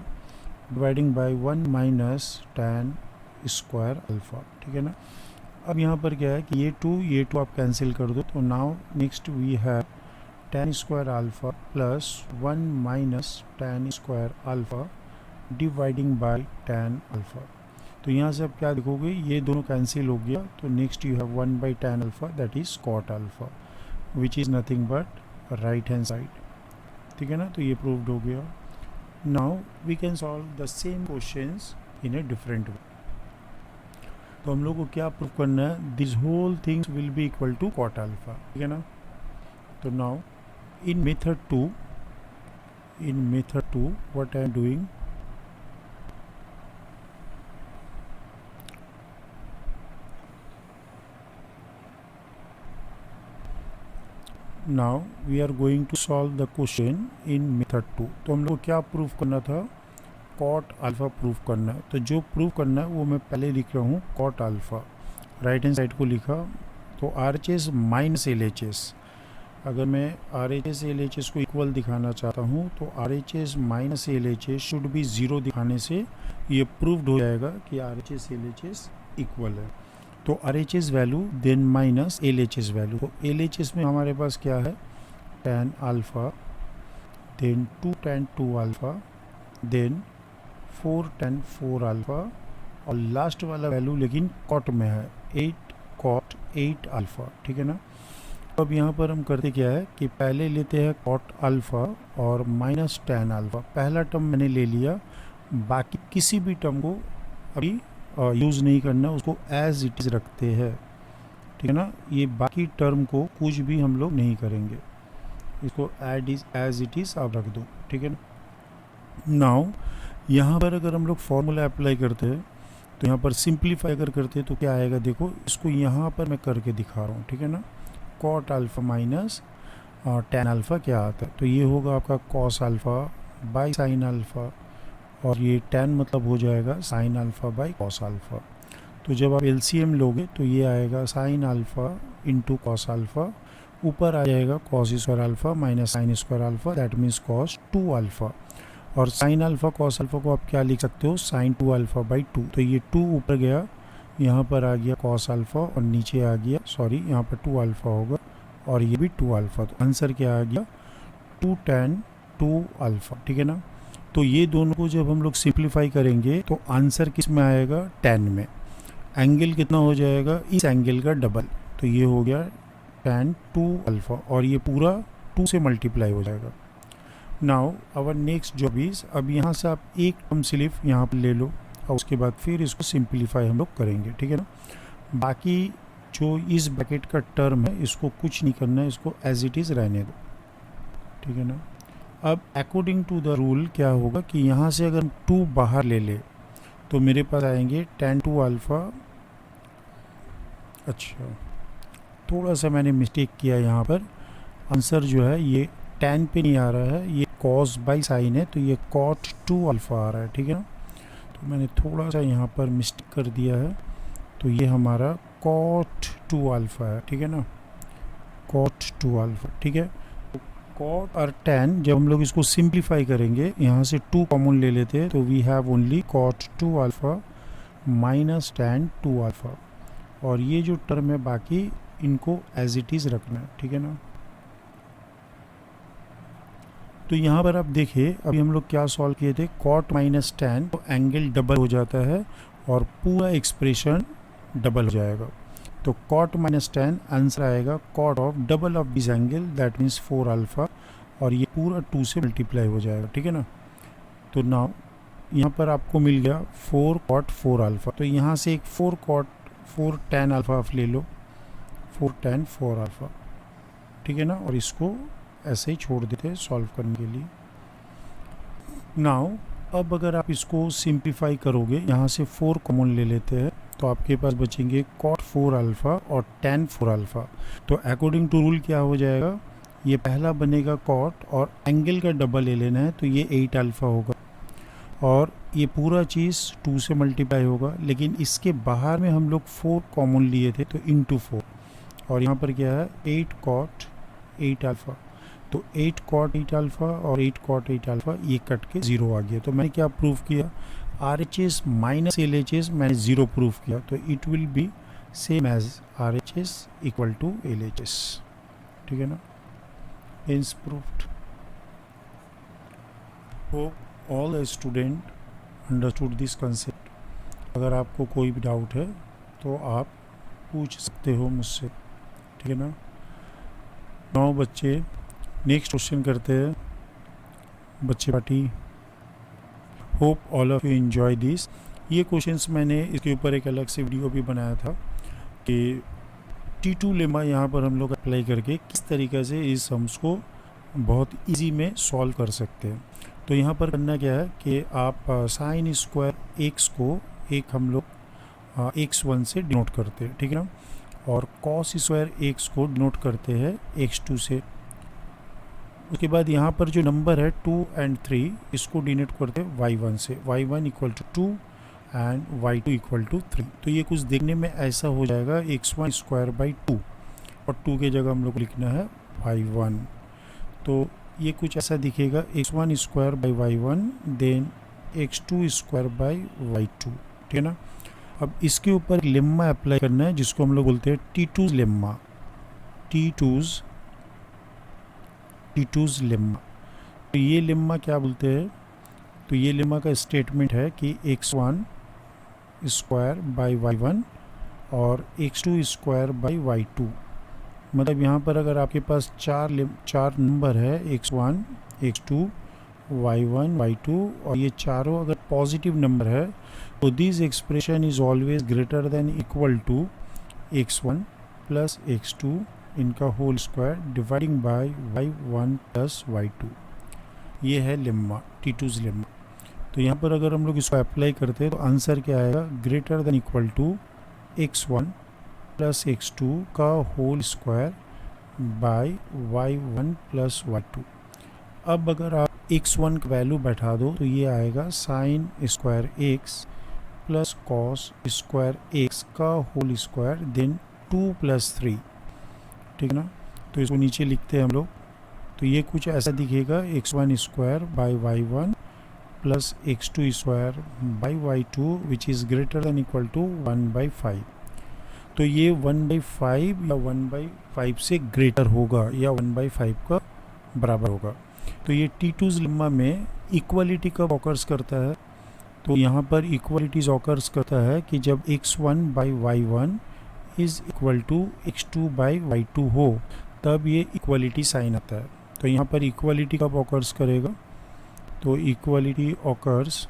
dividing by 1 minus tan square alpha, ठीक है ना। अब यहाँ पर क्या है कि ये 2 आप कैंसिल कर दो। तो now next we have tan square alpha plus 1 minus tan square alpha dividing by tan alpha. तो यहाँ से आप क्या देखोगे ये दोनों कैंसिल हो गया। तो next you have 1 by tan alpha that is cot alpha which is nothing but right hand side, ठीक है ना। तो ये प्रूव्ड हो गया। Now we can solve the same questions in a different way. तो हम लोग को क्या प्रूव करना है, this whole things will be equal to cot alpha, ठीक है ना। तो now in method two what I am doing, now we are going to solve the question in method 2। तो हम लोग क्या प्रूव करना था, cot अल्फ़ा प्रूव करना है। तो जो प्रूव करना है वो मैं पहले लिख रहा हूँ cot alpha, right hand side को लिखा। तो RHS माइनस LHS, अगर मैं RHS LHS को इक्वल दिखाना चाहता हूँ तो RHS minus LHS should be 0 दिखाने से ये प्रूव्ड हो जाएगा कि RHS LHS इक्वल है। तो RHS value then minus LHS value. तो LHS में हमारे पास क्या है tan alpha then 2 tan 2 alpha then 4 tan 4 alpha और लास्ट वाला वैल्यू लेकिन cot में है 8 cot 8 अल्फ़ा, ठीक है ना। तो अब यहाँ पर हम करते क्या है कि पहले लेते हैं cot अल्फ़ा और माइनस tan अल्फ़ा। पहला टर्म मैंने ले लिया, बाकी किसी भी टर्म को अभी यूज़ नहीं करना, उसको एज इट इज़ रखते हैं, ठीक है ना। ये बाकी टर्म को कुछ भी हम लोग नहीं करेंगे, इसको एज इट इज़ आप रख दो, ठीक है ना। नाउ यहाँ पर अगर हम लोग फॉर्मूला अप्लाई करते हैं तो यहाँ पर सिंप्लीफाई अगर करते हैं तो क्या आएगा, देखो इसको यहाँ पर मैं करके दिखा रहा हूँ, ठीक है ना। cot alpha minus tan alpha क्या आता है, तो ये होगा आपका cos alpha by sine alpha और ये tan मतलब हो जाएगा sin alpha by cos alpha. तो जब आप LCM लोगे तो ये आएगा sin alpha into cos alpha, ऊपर आ जाएगा cos square alpha minus sin square alpha that means cos 2 alpha. और sin अल्फ़ा cos अल्फ़ा को आप क्या लिख सकते हो sin 2 अल्फ़ा बाई 2। तो ये 2 ऊपर गया, यहाँ पर आ गया cos अल्फ़ा और नीचे आ गया यहाँ पर 2 अल्फ़ा होगा और ये भी 2 अल्फ़ा। तो आंसर क्या आ गया 2 tan 2 अल्फ़ा, ठीक है ना। तो ये दोनों को जब हम लोग सिंप्लीफाई करेंगे तो आंसर किस में आएगा 10 में। एंगल कितना हो जाएगा, इस एंगल का डबल, तो ये हो गया tan 2 अल्फ़ा और ये पूरा 2 से मल्टीप्लाई हो जाएगा। Now our next job is, अब यहाँ से आप एक टर्म सिर्फ यहाँ पर ले लो और उसके बाद फिर इसको सिंप्लीफाई हम लोग करेंगे, ठीक है ना। बाकी जो इस ब्रैकेट का टर्म है इसको कुछ नहीं करना है, इसको एज इट इज़ रहने दो, ठीक है ना। अब अकॉर्डिंग टू द रूल क्या होगा कि यहाँ से अगर 2 बाहर ले ले तो मेरे पास आएंगे tan 2 अल्फ़ा। अच्छा, थोड़ा सा मैंने मिस्टेक किया यहाँ पर, आंसर जो है ये tan पे नहीं आ रहा है, ये cos बाई साइन है, तो ये cot 2 अल्फ़ा आ रहा है, ठीक है ना। तो मैंने थोड़ा सा यहाँ पर मिस्टेक कर दिया है, तो ये हमारा cot 2 अल्फ़ा है, ठीक है ना, cot 2 अल्फ़ा, ठीक है। तो cot और tan जब हम लोग इसको सिंप्लीफाई करेंगे, यहाँ से 2 कॉमन ले लेते हैं, तो we have only cot 2 alpha minus tan 2 alpha, और ये जो टर्म है बाकी इनको एज इट इज़ रखना है, ठीक है ना। तो यहाँ पर आप देखिए, अभी हम लोग क्या सॉल्व किए थे, cot माइनस tan, तो एंगल डबल हो जाता है और पूरा एक्सप्रेशन डबल हो जाएगा। तो cot माइनस tan आंसर आएगा cot of double of this angle, that means 4 alpha, और ये पूरा 2 से मल्टीप्लाई हो जाएगा, ठीक है ना। तो नाउ यहाँ पर आपको मिल गया 4 cot 4 अल्फ़ा, तो यहाँ से एक 4 tan अल्फ़ा आप ले लो, 4 tan 4 अल्फ़ा, ठीक है ना, और इसको ऐसे ही छोड़ देते हैं सॉल्व करने के लिए। नाउ अब अगर आप इसको सिंप्लीफाई करोगे, यहाँ से 4 कॉमन ले लेते हैं, तो आपके पास बचेंगे cot 4 अल्फ़ा और tan 4 अल्फ़ा। तो अकॉर्डिंग टू रूल क्या हो जाएगा, ये पहला बनेगा cot और एंगल का डबल ले लेना है, तो ये 8 अल्फ़ा होगा और ये पूरा चीज़ 2 से मल्टीप्लाई होगा, लेकिन इसके बाहर में हम लोग 4 कॉमन लिए थे, तो इंटू 4, और यहाँ पर क्या है 8 cot 8 अल्फ़ा, तो 8 cot 8 अल्फ़ा और 8 cot 8 अल्फ़ा ये कट के 0 आ गया। तो मैंने क्या प्रूव किया, RHS माइनस LHS मैंने 0 प्रूव किया, तो it will be same as RHS equal to LHS, ठीक है ना, hence proved. Hope all the student understood this concept. अगर आपको कोई भी डाउट है तो आप पूछ सकते हो मुझसे, ठीक है ना। 9 बच्चे नेक्स्ट क्वेश्चन करते हैं, बच्चे party. Hope all of you enjoy this. ये क्वेश्चंस मैंने इसके ऊपर एक अलग से वीडियो भी बनाया था कि T2 लेमा यहाँ पर हम लोग अप्लाई करके किस तरीके से इस सम्स को बहुत इजी में सॉल्व कर सकते हैं। तो यहाँ पर करना क्या है कि आप साइन स्क्वायर x को एक हम लोग x1 से डिनोट करते हैं, ठीक है ना, और cos स्क्वायर x को डिनोट करते हैं x2 से। उसके बाद यहाँ पर जो नंबर है 2 और 3 इसको डिनोट करते हैं y1 से, y1 equal to 2 and y2 equal to 3। तो ये कुछ देखने में ऐसा हो जाएगा x1 स्क्वायर बाई 2, और 2 के जगह हम लोग को लिखना है y1, तो ये कुछ ऐसा दिखेगा x1 square by y1 then x2 square by y2, ठीक है ना। अब इसके ऊपर लेम्मा अप्लाई करना है जिसको हम लोग बोलते हैं T2's लेम्मा, T2's लेम्मा। तो ये लेम्मा क्या बोलते हैं, तो ये लेम्मा का स्टेटमेंट है कि x1 स्क्वायर बाई y1 और x2 स्क्वायर बाई y2, मतलब यहाँ पर अगर आपके पास चार नंबर है x1 x2 y1 y2 और ये चारों अगर पॉजिटिव नंबर है, तो this expression is always greater than equal to x1 plus x2 इनका whole square dividing by y1 plus y2। ये है लेम्मा, T2's लेम्मा। तो यहाँ पर अगर हम लोग इसको अप्लाई करते हैं तो आंसर क्या आएगा, greater than equal to x1 plus x2 का whole square by y1 plus y2। अब अगर आप x1 का वैल्यू बैठा दो तो ये आएगा sine square x plus cos square x का होल स्क्वायर देन 2 प्लस 3, ठीक है ना। तो इसको नीचे लिखते हैं हम लोग, तो ये कुछ ऐसा दिखेगा x1 square by y1 plus x2 square by y2 which is greater than equal to 1/5। तो ये 1/5 या 1/5 से ग्रेटर होगा या 1/5 का बराबर होगा। तो ये T2's लेम्मा में इक्वलिटी कब ऑकर्स करता है, तो यहाँ पर इक्वलिटीज ऑकर्स करता है कि जब x1 by y1 is equal to x2 by y2 हो, तब ये इक्वलिटी साइन आता है। तो यहाँ पर इक्वलिटी कब ऑकर्स करेगा, तो equality occurs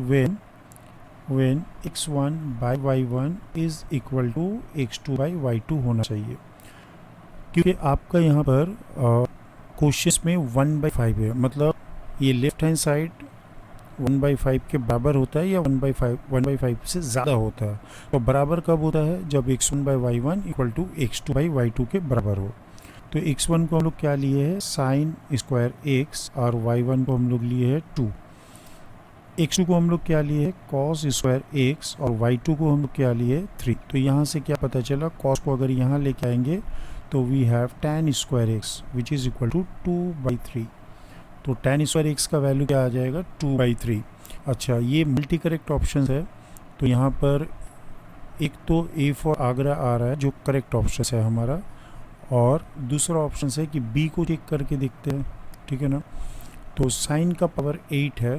when x1 by y1 is equal to x2 by y2 होना चाहिए, क्योंकि आपका यहाँ पर क्वेश्चन में 1/5 है, मतलब ये लेफ्ट हैंड साइड 1/5 के बराबर होता है या 1/5 से ज़्यादा होता है। तो बराबर कब होता है, जब x1 by y1 equal to x2 by y2 के बराबर हो। तो x1 को हम लोग क्या लिए है, साइन स्क्वायर x, और y1 को हम लोग लिए है 2। x2 को हम लोग क्या लिए है, कॉस स्क्वायर x, और y2 को हम लोग क्या लिए 3। तो यहाँ से क्या पता चला, कॉस को अगर यहाँ लेके आएंगे तो we have tan square x which is equal to 2/3। तो tan स्क्वायर x का वैल्यू क्या आ जाएगा, 2/3। अच्छा, ये मल्टी करेक्ट ऑप्शन है, तो यहाँ पर एक तो A फॉर आगरा आ रहा है जो करेक्ट ऑप्शन है हमारा, और दूसरा ऑप्शन है कि B को चेक करके देखते हैं, ठीक है ना। तो साइन का पावर 8 है,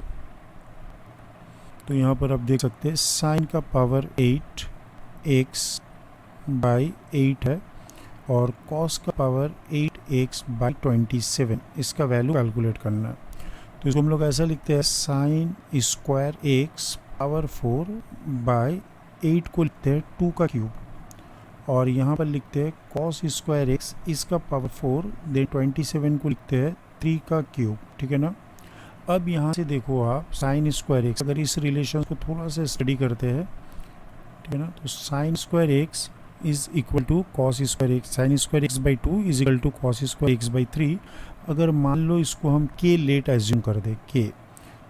तो यहाँ पर आप देख सकते हैं साइन का पावर 8 x बाई 8 है, और कॉस का पावर 8x बाई 27, इसका वैल्यू कैलकुलेट करना है। तो इसको हम लोग ऐसा लिखते हैं, sign square x power 4 by 8 को लिखते हैं 2 का क्यूब, और यहाँ पर लिखते हैं कॉस स्क्वायर x इसका पावर 4 देन 27 को लिखते हैं 3 का क्यूब, ठीक है ना। अब यहाँ से देखो आप साइन स्क्वायर x, अगर इस रिलेशन को थोड़ा सा स्टडी करते हैं, ठीक है ना, तो sine square x is equal to cos square x, sine square x by 2 is equal to cos square x by 3। अगर मान लो इसको हम k लेट एज्यूम कर दे k,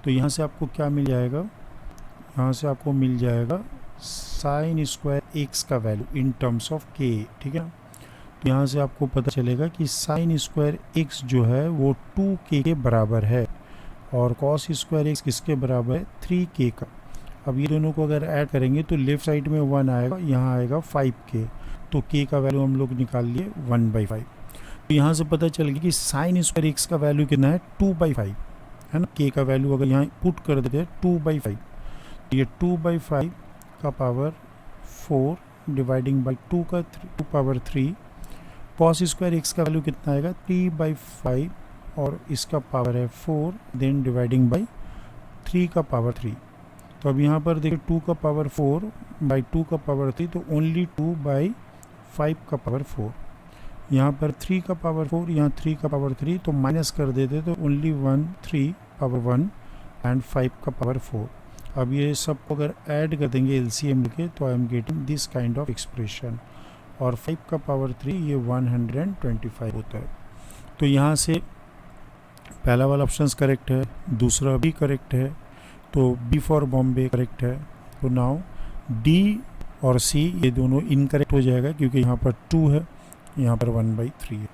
तो यहाँ से आपको क्या मिल जाएगा, यहाँ से आपको मिल जाएगा साइन स्क्वायर x का value in terms of k, ठीक है ना। तो यहाँ से आपको पता चलेगा कि साइन स्क्वायर x जो है वो 2k के बराबर है, और कॉस स्क्वायर x किसके बराबर है, 3k का। अब ये दोनों को अगर ऐड करेंगे तो लेफ्ट साइड में 1 आएगा, यहाँ आएगा 5k, तो k का वैल्यू हम लोग निकाल लिए 1/5। तो यहाँ से पता चल गया कि साइन स्क्वायर x का वैल्यू कितना है, 2/5 है ना। k का वैल्यू अगर यहाँ पुट कर देते हैं 2/5, ये 2/5 का पावर 4 डिवाइडिंग बाई 2 का 2 पावर 3, कॉस स्क्वायर x का वैल्यू कितना आएगा, 3/5, और इसका पावर है 4 देन डिवाइडिंग बाई 3 का पावर 3। तो अब यहाँ पर देखिए 2 का पावर 4 बाई 2 का पावर 3, तो ओनली 2/5 का पावर 4। यहाँ पर 3 का पावर 4, यहाँ 3 का पावर 3, तो माइनस कर देते तो ओनली 1 3 पावर 1 एंड 5 का पावर 4। अब ये सब को अगर ऐड कर देंगे एलसीएम लेके, तो I am getting this kind of expression, और 5 का पावर 3 ये 125 होता है। तो यहाँ से पहला वाला ऑप्शन करेक्ट है, दूसरा भी करेक्ट है, तो बी फॉर बॉम्बे करेक्ट है। तो नाउ डी और सी ये दोनों इनकरेक्ट हो जाएगा, क्योंकि यहाँ पर 2 है, यहाँ पर 1/3 है।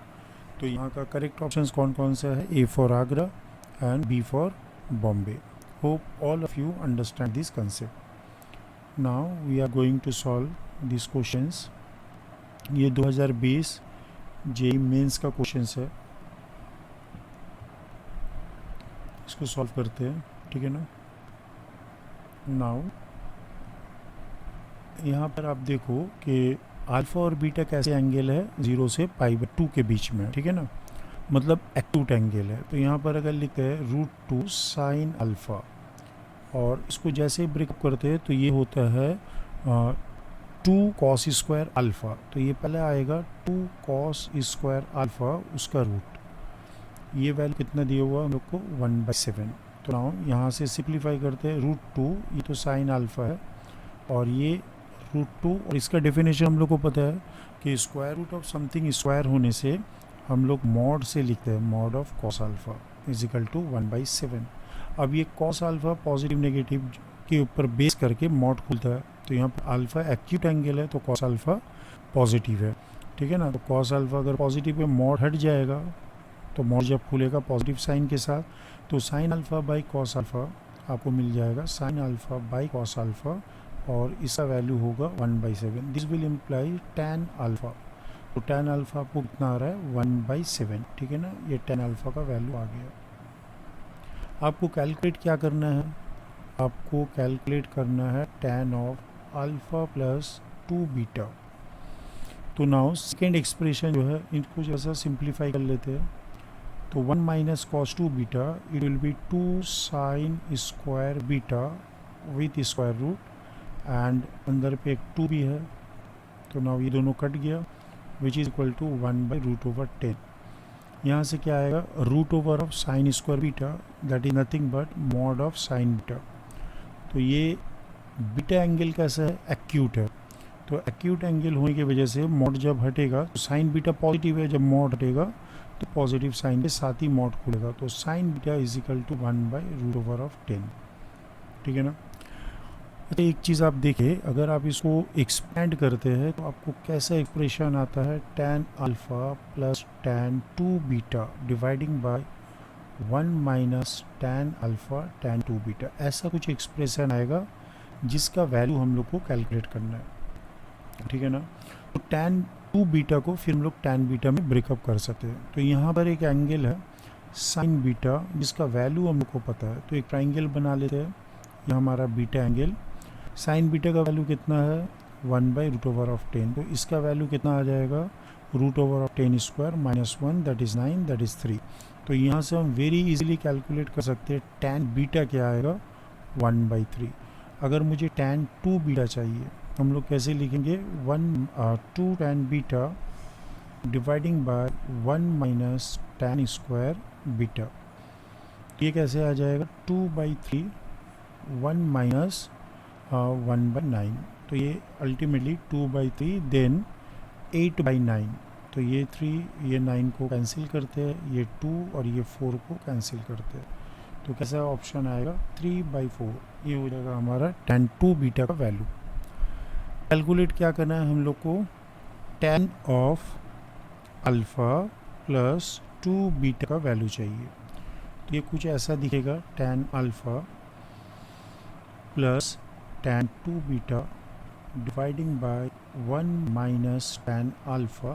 तो यहाँ का करेक्ट ऑप्शन कौन कौन सा है, A for Agra and B for Bombay. Hope all of you understand this concept. Now we are going to solve this questions. ये 2020 जेईई मेंस का क्वेश्चन है, इसको सॉल्व करते हैं, ठीक है ना। नाउ यहाँ पर आप देखो कि अल्फा और बीटा कैसे एंगल है 0 से π/2 के बीच में, ठीक है ना, मतलब एक्यूट एंगल है। तो यहाँ पर अगर लिखते हैं √2 साइन अल्फ़ा, और इसको जैसे ही ब्रेकअप करते हैं तो ये होता है 2 cos स्क्वायर अल्फ़ा। तो ये पहले आएगा 2 cos स्क्वायर अल्फ़ा, उसका रूट, ये वैल्यू कितना दिया हुआ हम लोग को 1/7। तो नाउ यहाँ से सिंप्लीफाई करते हैं, √2 ये तो साइन अल्फ़ा है, और ये √2, और इसका डेफिनेशन हम लोग को पता है कि square root of something square होने से हम लोग मॉड से लिखते हैं, mod of cos alpha is equal to 1/7। अब ये कॉस अल्फ़ा पॉजिटिव नेगेटिव के ऊपर बेस करके मॉड खुलता है, तो यहाँ पर अल्फ़ा एक्यूट एंगल है तो कॉस अल्फ़ा पॉजिटिव है, ठीक है ना। तो कॉस अल्फ़ा अगर पॉजिटिव है, मॉड हट जाएगा, तो मॉड जब खुलेगा पॉजिटिव साइन के साथ, तो sine alpha by cos alpha आपको मिल जाएगा sine alpha by cos alpha, और इसका वैल्यू होगा 1/7। This will imply tan alpha. तो tan अल्फ़ा आपको कितना आ रहा है, 1/7, ठीक है ना, ये tan अल्फ़ा का वैल्यू आ गया। आपको कैलकुलेट क्या करना है, आपको कैलकुलेट करना है tan of alpha plus 2 beta. तो नाउ सेकेंड एक्सप्रेशन जो है इनको जैसा सिंप्लीफाई कर लेते हैं, तो 1 minus cos 2 beta it will be 2 sine square beta with square root and अंदर पे एक 2 भी है, तो नाउ ये दोनों कट गया विच इज़ इक्वल टू 1/√10। यहाँ से क्या आएगा, root over of sine square beta that is nothing but mod of sine beta. तो ये बीटा एंगल कैसा है, एक्यूट है, तो एक्यूट एंगल होने की वजह से मॉड जब हटेगा तो साइन बीटा पॉजिटिव है, जब मॉड हटेगा तो पॉजिटिव साइन के साथ ही मॉड खुलेगा, तो sine beta is equal to 1/√10। ठीक है ना। अच्छा एक चीज़ आप देखिए, अगर आप इसको एक्सपेंड करते हैं तो आपको कैसा एक्सप्रेशन आता है, tan alpha plus tan 2 beta dividing by 1 minus tan alpha tan 2 beta, ऐसा कुछ एक्सप्रेशन आएगा जिसका वैल्यू हम लोग को कैलकुलेट करना है। ठीक है ना। तो tan 2 बीटा को फिर हम लोग tan बीटा में ब्रेकअप कर सकते हैं। तो यहाँ पर एक एंगल है साइन बीटा जिसका वैल्यू हम लोग को पता है, तो एक ट्राइंगल बना लेते हैं, ये हमारा बीटा एंगल। साइन बीटा का वैल्यू कितना है, 1/√10, तो इसका वैल्यू कितना आ जाएगा, √10 square minus 1 that is 9 that is 3। तो यहाँ से हम वेरी इजीली कैलकुलेट कर सकते हैं tan बीटा क्या आएगा, 1/3। अगर मुझे tan 2 बीटा चाहिए हम लोग कैसे लिखेंगे, 2 tan beta dividing by 1 minus tan square beta, ये कैसे आ जाएगा, 2/3 1 माइनस 1/9, तो ये अल्टीमेटली 2/3 देन 8/9, तो ये 3 ये 9 को कैंसिल करते हैं, ये 2 और ये 4 को कैंसिल करते हैं, तो कैसा ऑप्शन आएगा 3/4, ये हो जाएगा हमारा tan 2 बीटा का वैल्यू। कैलकुलेट क्या करना है हम लोग को, tan of alpha plus 2 beta का वैल्यू चाहिए, तो ये कुछ ऐसा दिखेगा, tan alpha plus tan 2 beta dividing by 1 minus tan alpha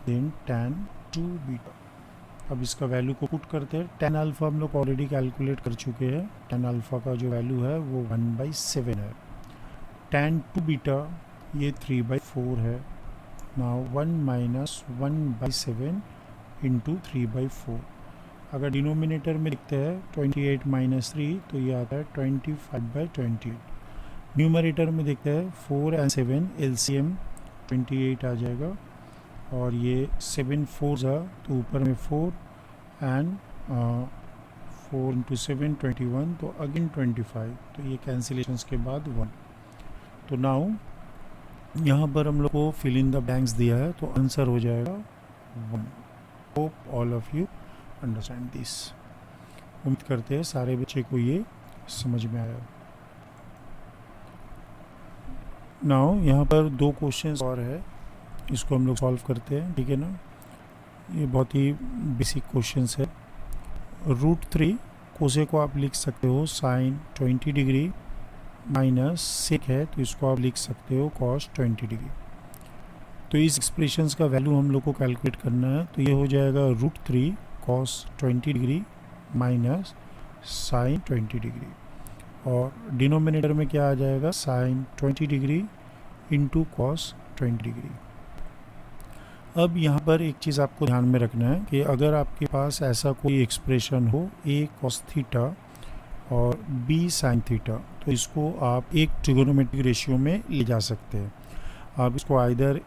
then tan 2 beta. अब इसका वैल्यू को पुट करते हैं, tan अल्फ़ा हम लोग ऑलरेडी कैलकुलेट कर चुके हैं, tan अल्फ़ा का जो वैल्यू है वो 1/7 है, tan 2 बीटा ये 3/4 है, नाउ 1 माइनस 1/7 इंटू 3/4। अगर डिनोमिनेटर में लिखते हैं 28 माइनस 3 तो ये आता है 25/28। न्यूमरेटर में देखते हैं 4 एंड 7 एलसीएम 28 आ जाएगा, और ये 7 4 तो ऊपर में 4 एंड 4 इंटू 7 21, तो अगेन 25, तो ये कैंसिलेशंस के बाद 1। तो नाउ यहाँ पर हम लोग को फिल इन द ब्लैंक्स दिया है, तो आंसर हो जाएगा 1। Hope all of you understand this. उम्मीद करते हैं सारे बच्चे को ये समझ में आया। नाउ यहाँ पर 2 क्वेश्चंस और है, इसको हम लोग सॉल्व करते हैं। ठीक है ना, ये बहुत ही बेसिक क्वेश्चंस है। √3 कोसे को आप लिख सकते हो साइन 20 डिग्री माइनस सेक है, तो इसको आप लिख सकते हो कॉस 20 डिग्री। तो इस एक्सप्रेशंस का वैल्यू हम लोग को कैलकुलेट करना है, तो ये हो जाएगा √3 cos 20 degree minus sine 20 degree, और डिनोमिनेटर में क्या आ जाएगा, sine 20 degree into cos 20 degree. अब यहाँ पर एक चीज़ आपको ध्यान में रखना है कि अगर आपके पास ऐसा कोई एक्सप्रेशन हो a cos थीटा और b sin थीटा, तो इसको आप एक ट्रिगोनोमेट्रिक रेशियो में ले जा सकते हैं। आप इसको आइदर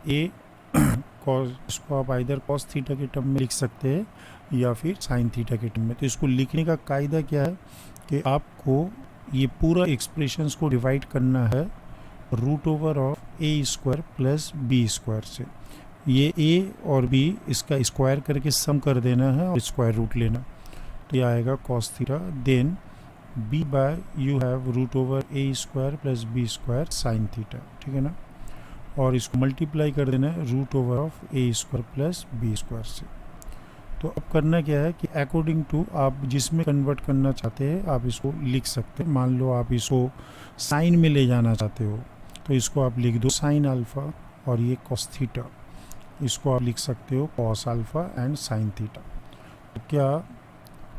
cos थीटा के टर्म में लिख सकते हैं या फिर sin थीटा के टर्म में। तो इसको लिखने का कायदा क्या है कि आपको ये पूरा एक्सप्रेशंस को डिवाइड करना है √a² प्लस b² से। ये a और b इसका स्क्वायर करके सम कर देना है और स्क्वायर रूट लेना, तो ये आएगा cos theta, then b by you have √a² plus b² sin theta. ठीक है ना, और इसको मल्टीप्लाई कर देना है √a² प्लस b² से। तो अब करना क्या है कि अकॉर्डिंग टू आप जिसमें कन्वर्ट करना चाहते हैं आप इसको लिख सकते हैं। मान लो आप इसको साइन में ले जाना चाहते हो, तो इसको आप लिख दो साइन अल्फ़ा, और ये cos थीटा, इसको आप लिख सकते हो cos alpha and sin theta. तो क्या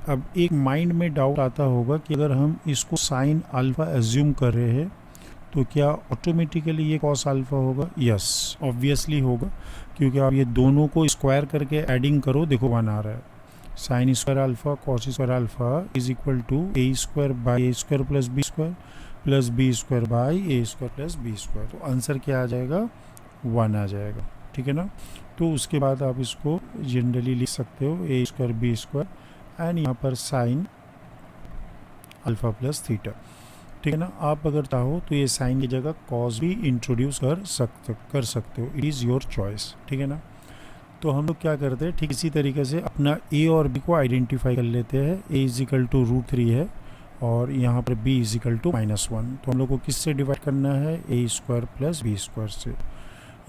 अब एक माइंड में डाउट आता होगा कि अगर हम इसको साइन अल्फ़ा एज्यूम कर रहे हैं तो क्या ऑटोमेटिकली ये कॉस अल्फ़ा होगा? यस, ऑब्वियसली होगा, क्योंकि आप ये दोनों को स्क्वायर करके एडिंग करो, देखो 1 आ रहा है। Sine square alpha cos square alpha is equal to A square by A square plus B square by A square plus B square. तो आंसर क्या आ जाएगा? 1 आ जाएगा, ठीक है ना। तो उसके बाद आप इसको जनरली लिख सकते हो ए स्क्वायर बी स्क्वायर एंड यहाँ पर साइन अल्फ़ा प्लस थीटा, ठीक है ना। आप अगर चाहो तो ये साइन की जगह कॉस भी इंट्रोड्यूस कर सकते हो, इट इज़ योर चॉइस, ठीक है ना। तो हम लोग क्या करते हैं, ठीक इसी तरीके से अपना ए और बी को आइडेंटिफाई कर लेते हैं। ए इज इक्वल टू √3 है और यहाँ पर बी इज इक्वल टू -1। तो हम लोग को किससे डिवाइड करना है? ए स्क्वायर प्लस बी स्क्वायर से,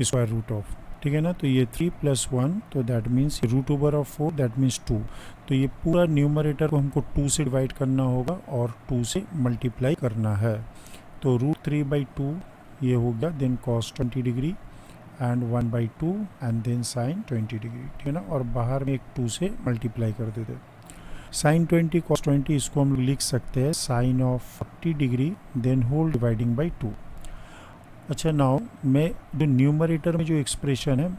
स्क्वायर रूट ऑफ, ठीक है ना। तो ये 3 + 1 तो दैट मीन्स √4 दैट मीन्स 2। तो ये पूरा न्यूमरेटर को हमको 2 से डिवाइड करना होगा और 2 से मल्टीप्लाई करना है। तो √3/2 ये हो गया, then cos 20 degree and 1/2 and then sine 20 degree, ठीक है ना। और बाहर में एक 2 से मल्टीप्लाई कर देते। साइन 20 cos 20 इसको हम लिख सकते हैं sine of 40 degree then whole dividing by 2। अच्छा, नाउ मैं जो न्यूमरेटर में जो एक्सप्रेशन है,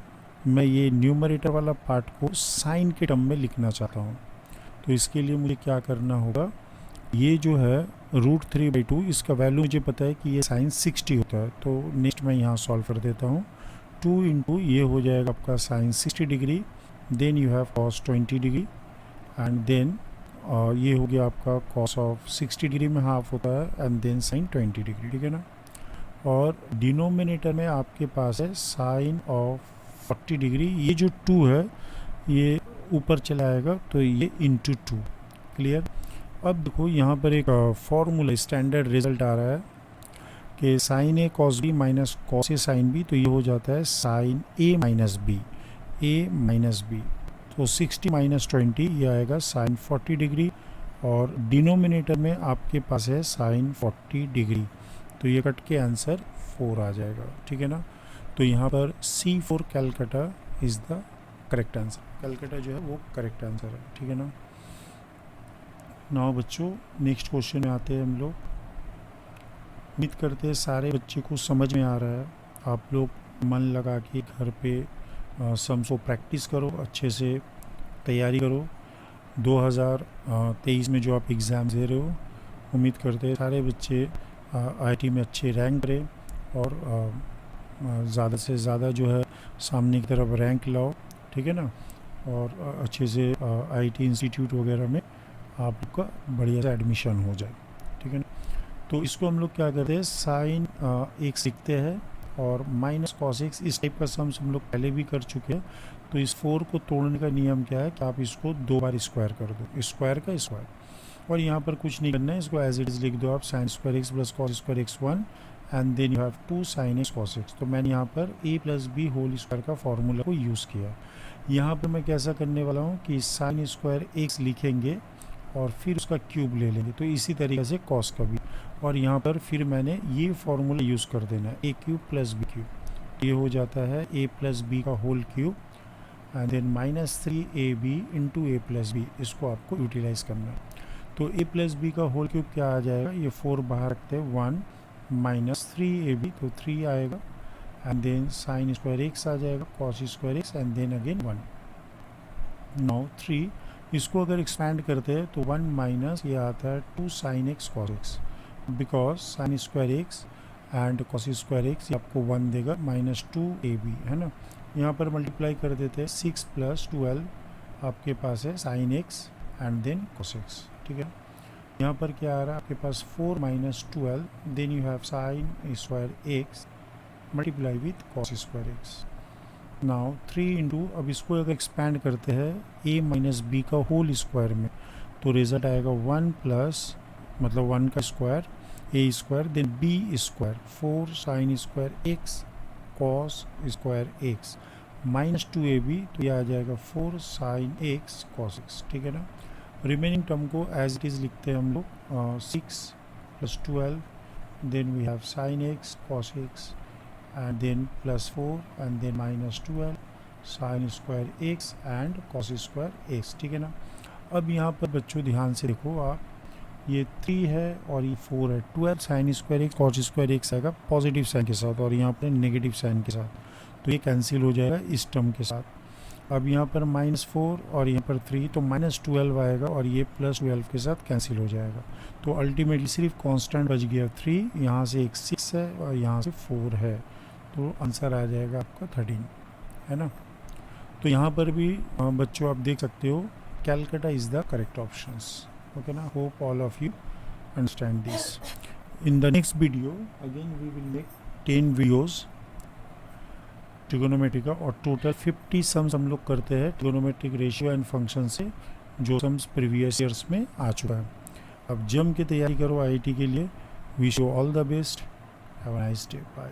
मैं ये न्यूमरेटर वाला पार्ट को साइन के टर्म में लिखना चाहता हूँ। तो इसके लिए मुझे क्या करना होगा, ये जो है √3/2 इसका वैल्यू मुझे पता है कि ये साइन 60 होता है। तो नेक्स्ट मैं यहाँ सॉल्व कर देता हूँ। 2 इंटू ये हो जाएगा आपका sine 60 degree, then you have cos 20 degree and then ये हो गया आपका cos ऑफ 60 डिग्री में हाफ होता है एंड देन साइन 20 डिग्री, ठीक है ना। और डिनोमिनेटर में आपके पास है साइन ऑफ 40 डिग्री, ये जो 2 है ये ऊपर चला आएगा तो ये इंटू 2, क्लियर। अब देखो यहाँ पर एक फॉर्मूला स्टैंडर्ड रिजल्ट आ रहा है कि sign A cos B minus cos A sine B, तो ये हो जाता है साइन ए माइनस बी। तो 60 - 20 ये आएगा साइन 40 डिग्री और डिनोमिनेटर में आपके पास है साइन 40 डिग्री, तो ये कट के आंसर 4 आ जाएगा, ठीक है ना। तो यहाँ पर C4 Calcutta is the correct answer. Calcutta जो है वो करेक्ट आंसर है, ठीक है ना। नाउ बच्चों नेक्स्ट क्वेश्चन में आते हैं हम लोग। उम्मीद करते हैं सारे बच्चे को समझ में आ रहा है। आप लोग मन लगा के घर पे सम्स को प्रैक्टिस करो, अच्छे से तैयारी करो। 2023 में जो आप एग्ज़ाम दे रहे हो, उम्मीद करते हैं सारे बच्चे IIT में अच्छे रैंक करें और ज़्यादा से ज़्यादा जो है सामने की तरफ रैंक लाओ, ठीक है ना। और अच्छे से IIT इंस्टीट्यूट वगैरह में आपका बढ़िया सा एडमिशन हो जाए, ठीक है ना। तो इसको हम लोग क्या करते हैं, साइन x लिखते हैं और माइनस cos x, इस टाइप का सम्स हम लोग पहले भी कर चुके हैं। तो इस 4 को तोड़ने का नियम क्या है कि आप इसको 2 बार स्क्वायर कर दो, स्क्वायर का स्क्वायर, और यहाँ पर कुछ नहीं करना है, इसको एज इट इज़ लिख दो आप, sine square x plus cos square x1 and then you have 2 sine x cos x। तो मैंने यहाँ पर a plus B whole square का फॉर्मूला को यूज़ किया। यहाँ पर मैं कैसा करने वाला हूँ कि साइन स्क्वायर x लिखेंगे और फिर उसका क्यूब ले लेंगे, तो इसी तरीके से कॉस का भी, और यहाँ पर फिर मैंने ये फॉर्मूला यूज़ कर देना है, a³ प्लस b³। ये हो जाता है a प्लस बी का whole cube and then -3ab into a plus B, इसको आपको यूटिलाइज करना है। तो a प्लस बी का होल क्यूब क्या आ जाएगा, ये 4 बाहर रखते हैं, 1 -3ab तो 3 आएगा and then sine square x आ जाएगा, cos square x and then again 1। Now 3 इसको अगर एक्सपैंड करते हैं तो 1 माइनस ये आता है 2 sine x cos x, because sine square x and cos square x ये आपको 1 देगा, -2ab है ना। यहाँ पर मल्टीप्लाई कर देते हैं, 6 + 12 आपके पास है sine x and then cos x, ठीक है। यहाँ पर क्या आ रहा है आपके पास 4 - 12 then you have sine square x multiply with cos square x। Now 3 into, अब इसको अगर एक्सपैंड करते हैं a माइनस बी का होल स्क्वायर में, तो रिजल्ट आएगा 1 प्लस, मतलब 1 का square a square then b square 4 sine square x cos square x -2ab, तो ये आ जाएगा 4 साइन x cos x, ठीक है ना। रिमेनिंग टर्म को एज इट इज़ लिखते हैं हम लोग, 6 + 12 then we have sine x cos x and then +4 and then -12 sin square x and cos square x, ठीक है ना। अब यहाँ पर बच्चों ध्यान से देखो आप, ये 3 है और ये 4 है। 12 साइन स्क्वायर एक कॉस स्क्वायर एक आएगा पॉजिटिव साइन के साथ और यहाँ पर नेगेटिव साइन के साथ, तो ये कैंसिल हो जाएगा इस टर्म के साथ। अब यहाँ पर -4 और यहाँ पर 3, तो -12 आएगा और ये +12 के साथ कैंसिल हो जाएगा। तो अल्टीमेटली सिर्फ कांस्टेंट बच गया 3, यहाँ से एक 6 है और यहाँ से 4 है, तो आंसर आ जाएगा आपका 13, है ना। तो यहाँ पर भी बच्चों आप देख सकते हो कैलकाटा is the correct options. Okay ना, hope all of you understand this. In the next video again we will make 10 videos trigonometry का, और टोटल 50 सम्स हम लोग करते हैं ट्रिगोनोमेट्रिक रेशियो एंड फंक्शन से, जो सम्स प्रीवियस ईयर्स में आ चुका है। अब जम की तैयारी करो आईआईटी के लिए। Wish you all the best, have a nice day, bye.